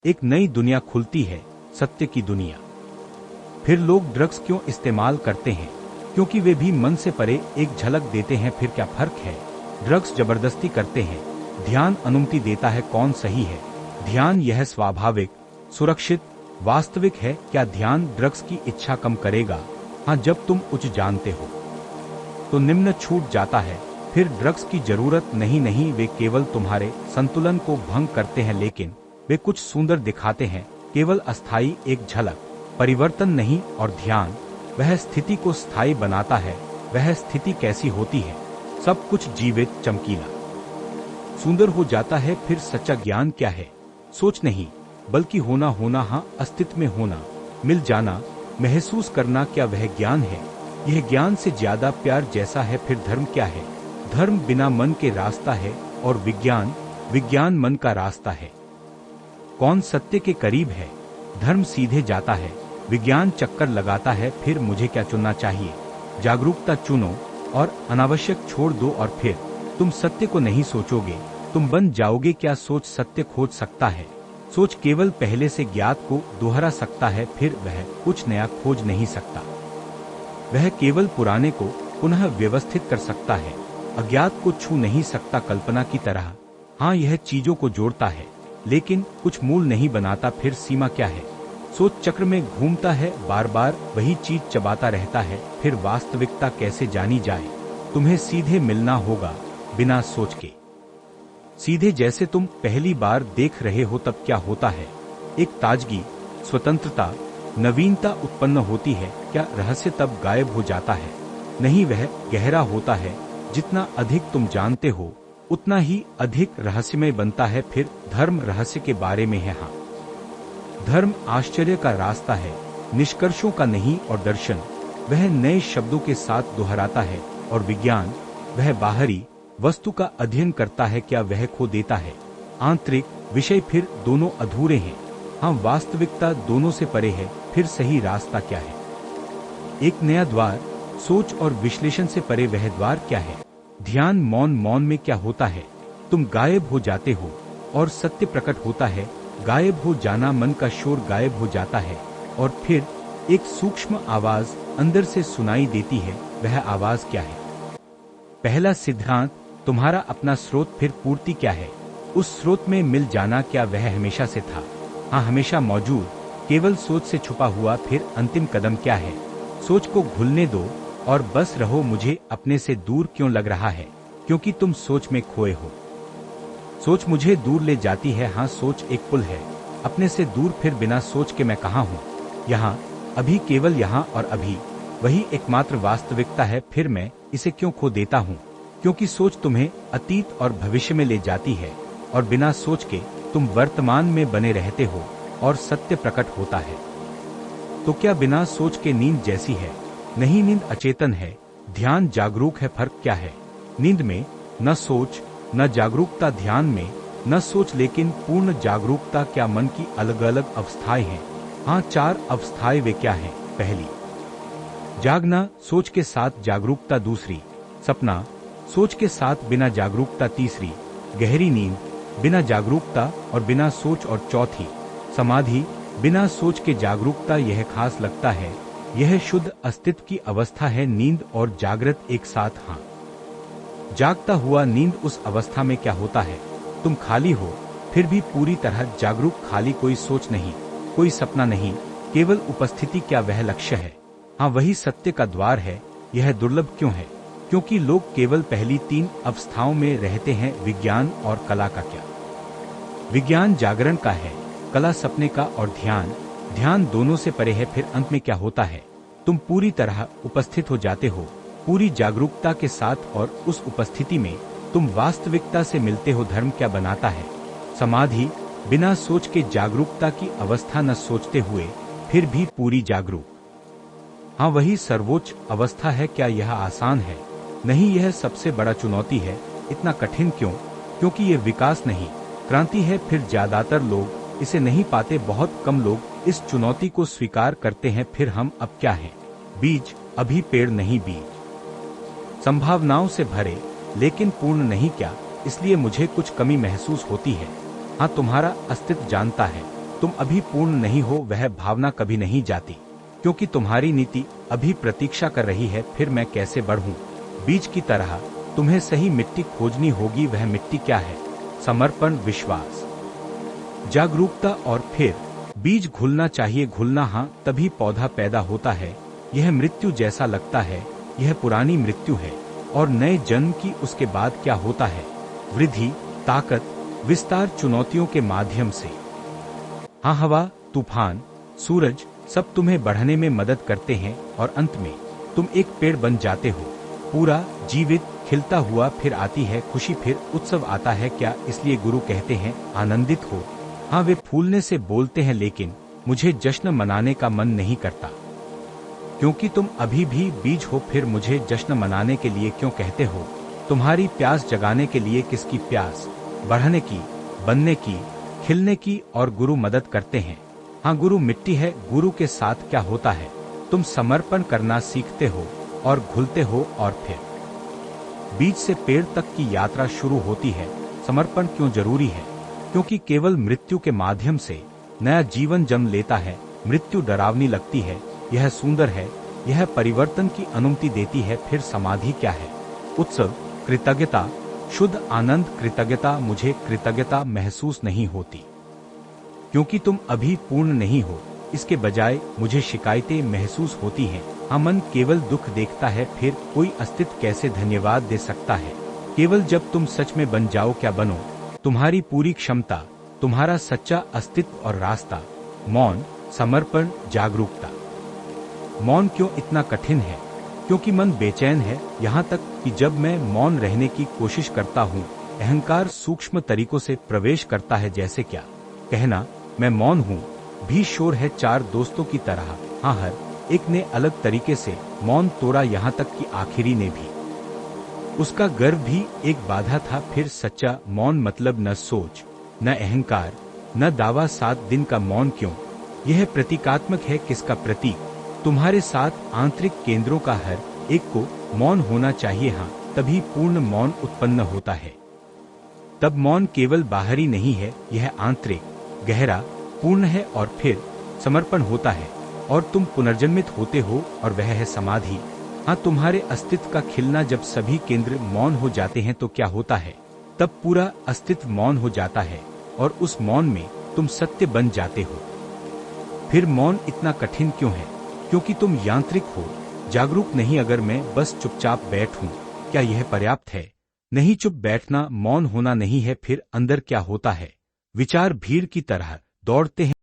एक नई दुनिया खुलती है, सत्य की दुनिया। फिर लोग ड्रग्स क्यों इस्तेमाल करते हैं? क्योंकि वे भी मन से परे एक झलक देते हैं। फिर क्या फर्क है? ड्रग्स जबरदस्ती करते हैं, ध्यान अनुमति देता है। कौन सही है? ध्यान यह स्वाभाविक, सुरक्षित, वास्तविक है। क्या ध्यान ड्रग्स की इच्छा कम करेगा? हाँ, जब तुम उच्च जानते हो तो निम्न छूट जाता है। फिर ड्रग्स की जरूरत नहीं, वे केवल तुम्हारे संतुलन को भंग करते हैं, लेकिन वे कुछ सुंदर दिखाते हैं, केवल अस्थायी, एक झलक, परिवर्तन नहीं। और ध्यान वह स्थिति को स्थायी बनाता है। वह स्थिति कैसी होती है? सब कुछ जीवित, चमकीला, सुंदर हो जाता है। फिर सच्चा ज्ञान क्या है? सोच नहीं, बल्कि होना। हाँ, अस्तित्व में होना, मिल जाना, महसूस करना। क्या वह ज्ञान है? यह ज्ञान से ज्यादा प्यार जैसा है। फिर धर्म क्या है? धर्म बिना मन के रास्ता है, और विज्ञान मन का रास्ता है। कौन सत्य के करीब है? धर्म सीधे जाता है, विज्ञान चक्कर लगाता है। फिर मुझे क्या चुनना चाहिए? जागरूकता चुनो और अनावश्यक छोड़ दो। और फिर तुम सत्य को नहीं सोचोगे, तुम बन जाओगे। क्या सोच सत्य खोज सकता है? सोच केवल पहले से ज्ञात को दोहरा सकता है। फिर वह कुछ नया खोज नहीं सकता, वह केवल पुराने को पुनः व्यवस्थित कर सकता है। अज्ञात को छू नहीं सकता, कल्पना की तरह। हाँ, यह चीजों को जोड़ता है, लेकिन कुछ मूल नहीं बनाता। फिर सीमा क्या है? सोच चक्र में घूमता है, बार बार वही चीज चबाता रहता है। फिर वास्तविकता कैसे जानी जाए? तुम्हें सीधे मिलना होगा, बिना सोच के, सीधे जैसे तुम पहली बार देख रहे हो। तब क्या होता है? एक ताजगी, स्वतंत्रता, नवीनता उत्पन्न होती है। क्या रहस्य तब गायब हो जाता है? नहीं, वह गहरा होता है। जितना अधिक तुम जानते हो, उतना ही अधिक रहस्यमय बनता है। फिर धर्म रहस्य के बारे में है। हाँ, धर्म आश्चर्य का रास्ता है, निष्कर्षों का नहीं। और दर्शन वह नए शब्दों के साथ दोहराता है। और विज्ञान वह बाहरी वस्तु का अध्ययन करता है। क्या वह खो देता है आंतरिक विषय? फिर दोनों अधूरे हैं। हाँ, वास्तविकता दोनों से परे है। फिर सही रास्ता क्या है? एक नया द्वार, सोच और विश्लेषण से परे। वह द्वार क्या है? ध्यान, मौन में क्या होता है? तुम गायब हो जाते हो और सत्य प्रकट होता है। गायब हो जाना, मन का शोर गायब हो जाता है। और फिर एक सूक्ष्म आवाज अंदर से सुनाई देती है। वह आवाज क्या है? पहला सिद्धांत, तुम्हारा अपना स्रोत। फिर पूर्ति क्या है? उस स्रोत में मिल जाना। क्या वह हमेशा से था? हाँ, हमेशा मौजूद, केवल सोच से छुपा हुआ। फिर अंतिम कदम क्या है? सोच को घुलने दो और बस रहो। मुझे अपने से दूर क्यों लग रहा है? क्योंकि तुम सोच में खोए हो। सोच मुझे दूर ले जाती है। हाँ, सोच एक पुल है, अपने से दूर। फिर बिना सोच के मैं कहाँ हूँ? यहाँ, अभी, केवल यहाँ और अभी। वही एकमात्र वास्तविकता है। फिर मैं इसे क्यों खो देता हूँ? क्योंकि सोच तुम्हें अतीत और भविष्य में ले जाती है, और बिना सोच के तुम वर्तमान में बने रहते हो और सत्य प्रकट होता है। तो क्या बिना सोच के नींद जैसी है? नहीं, नींद अचेतन है, ध्यान जागरूक है। फर्क क्या है? नींद में न सोच न जागरूकता, ध्यान में न सोच लेकिन पूर्ण जागरूकता। क्या मन की अलग अलग अवस्थाएं हैं? हाँ, 4 अवस्थाएं। वे क्या हैं? पहली, जागना, सोच के साथ जागरूकता। दूसरी, सपना, सोच के साथ बिना जागरूकता। तीसरी, गहरी नींद, बिना जागरूकता और बिना सोच। और चौथी, समाधि, बिना सोच के जागरूकता। यह खास लगता है, यह शुद्ध अस्तित्व की अवस्था है। नींद और जागृत एक साथ। हाँ, जागता हुआ नींद, उस अवस्था में क्या होता है? तुम खाली हो, फिर भी पूरी तरह जागरूक। खाली, कोई सोच नहीं, कोई सपना नहीं, केवल उपस्थिति। क्या वह लक्ष्य है? हाँ, वही सत्य का द्वार है। यह दुर्लभ क्यों है? क्योंकि लोग केवल पहली 3 अवस्थाओं में रहते हैं। विज्ञान और कला का क्या? विज्ञान जागरण का है, कला सपने का। और ध्यान दोनों से परे है। फिर अंत में क्या होता है? तुम पूरी तरह उपस्थित हो जाते हो, पूरी जागरूकता के साथ। और उस उपस्थिति में तुम वास्तविकता से मिलते हो। धर्म क्या बनाता है? समाधि, बिना सोच के जागरूकता की अवस्था। न सोचते हुए फिर भी पूरी जागरूक। हाँ, वही सर्वोच्च अवस्था है। क्या यह आसान है? नहीं, यह सबसे बड़ा चुनौती है। इतना कठिन क्यों? क्योंकि यह विकास नहीं, क्रांति है। फिर ज्यादातर लोग इसे नहीं पाते, बहुत कम लोग इस चुनौती को स्वीकार करते हैं। फिर हम अब क्या हैं? बीज, अभी पेड़ नहीं, बीज संभावनाओं से भरे लेकिन पूर्ण नहीं। क्या इसलिए मुझे कुछ कमी महसूस होती है? हाँ, तुम्हारा अस्तित्व जानता है, तुम अभी पूर्ण नहीं हो, वह भावना कभी नहीं जाती, क्योंकि तुम्हारी नीति अभी प्रतीक्षा कर रही है। फिर मैं कैसे बढ़ूं? बीज की तरह तुम्हें सही मिट्टी खोजनी होगी। वह मिट्टी क्या है? समर्पण, विश्वास, जागरूकता। और फिर बीज घुलना चाहिए। घुलना, हाँ, तभी पौधा पैदा होता है। यह मृत्यु जैसा लगता है, यह पुरानी मृत्यु है और नए जन्म की। उसके बाद क्या होता है? वृद्धि, ताकत, विस्तार, चुनौतियों के माध्यम से। हाँ, हवा, तूफान, सूरज सब तुम्हें बढ़ने में मदद करते हैं और अंत में तुम एक पेड़ बन जाते हो, पूरा जीवित, खिलता हुआ। फिर आती है खुशी, फिर उत्सव आता है। क्या इसलिए गुरु कहते हैं आनंदित हो? हाँ, वे फूलने से बोलते हैं, लेकिन मुझे जश्न मनाने का मन नहीं करता, क्योंकि तुम अभी भी बीज हो। फिर मुझे जश्न मनाने के लिए क्यों कहते हो? तुम्हारी प्यास जगाने के लिए। किसकी प्यास? बढ़ने की, बनने की, खिलने की। और गुरु मदद करते हैं। हाँ, गुरु मिट्टी है। गुरु के साथ क्या होता है? तुम समर्पण करना सीखते हो और घुलते हो, और फिर बीज से पेड़ तक की यात्रा शुरू होती है। समर्पण क्यों जरूरी है? क्योंकि केवल मृत्यु के माध्यम से नया जीवन जन्म लेता है। मृत्यु डरावनी लगती है, यह सुंदर है, यह परिवर्तन की अनुमति देती है। फिर समाधि क्या है? उत्सव, कृतज्ञता, शुद्ध आनंद। कृतज्ञता, मुझे कृतज्ञता महसूस नहीं होती, क्योंकि तुम अभी पूर्ण नहीं हो। इसके बजाय मुझे शिकायतें महसूस होती हैं। हाँ, मन केवल दुख देखता है। फिर कोई अस्तित्व कैसे धन्यवाद दे सकता है? केवल जब तुम सच में बन जाओ। क्या बनो? तुम्हारी पूरी क्षमता, तुम्हारा सच्चा अस्तित्व और रास्ता। मौन, समर्पण, जागरूकता। मौन क्यों इतना कठिन है? क्योंकि मन बेचैन है, यहाँ तक कि जब मैं मौन रहने की कोशिश करता हूँ, अहंकार सूक्ष्म तरीकों से प्रवेश करता है। जैसे क्या? कहना मैं मौन हूँ भी शोर है, चार दोस्तों की तरह। हाँ, हर एक ने अलग तरीके से मौन तोड़ा, यहाँ तक कि आखिरी ने भी। उसका गर्व भी एक बाधा था। फिर सच्चा मौन मतलब न सोच, न अहंकार, न दावा। 7 दिन का मौन क्यों? यह प्रतीकात्मक है। किसका प्रतीक? तुम्हारे साथ आंतरिक केंद्रों का। हर एक को मौन होना चाहिए। हाँ, तभी पूर्ण मौन उत्पन्न होता है। तब मौन केवल बाहरी नहीं है, यह आंतरिक, गहरा, पूर्ण है। और फिर समर्पण होता है और तुम पुनर्जन्मित होते हो, और वह है समाधि। हाँ, तुम्हारे अस्तित्व का खिलना। जब सभी केंद्र मौन हो जाते हैं तो क्या होता है? तब पूरा अस्तित्व मौन हो जाता है और उस मौन में तुम सत्य बन जाते हो। फिर मौन इतना कठिन क्यों है? क्योंकि तुम यांत्रिक हो, जागरूक नहीं। अगर मैं बस चुपचाप बैठूं, क्या यह पर्याप्त है? नहीं, चुप बैठना मौन होना नहीं है। फिर अंदर क्या होता है? विचार भीड़ की तरह दौड़ते हैं।